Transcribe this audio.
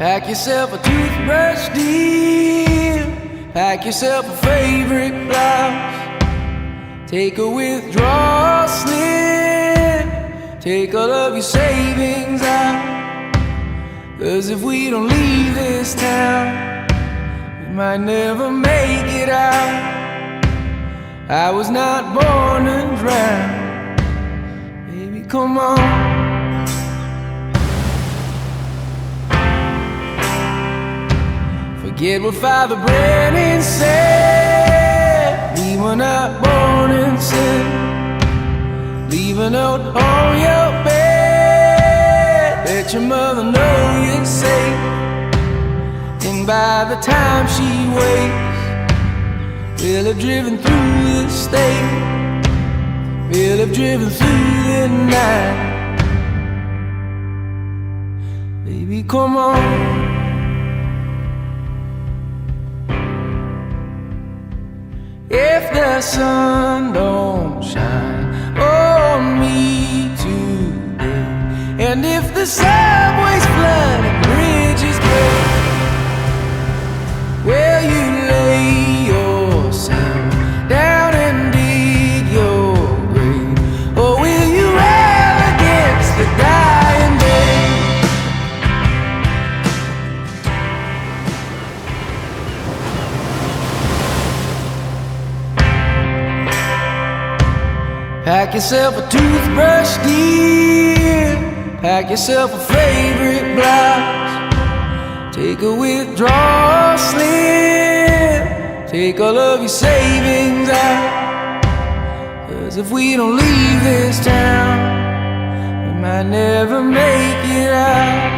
Pack yourself a toothbrush, dear. Pack yourself a favorite blouse. Take a withdrawal slip. Take all of your savings out. 'Cause if we don't leave this town, we might never make it out. I was not born to drown. Baby, come on. Forget what Father Brennan said. We were not born in sin. Leave a note on your bed. Let your mother know you're safe. And by the time she wakes, we'll have driven through the state. We'll have driven through the night. Baby, come on. If the sun don't shine on me today, and if the subway's flood and bridges break, will you lay yourself down and dig your grave? Or will you rail against the dying day? Pack yourself a toothbrush, dear. Pack yourself a favorite blouse. Take a withdrawal slip. Take all of your savings out. 'Cause if we don't leave this town, we might never make it out.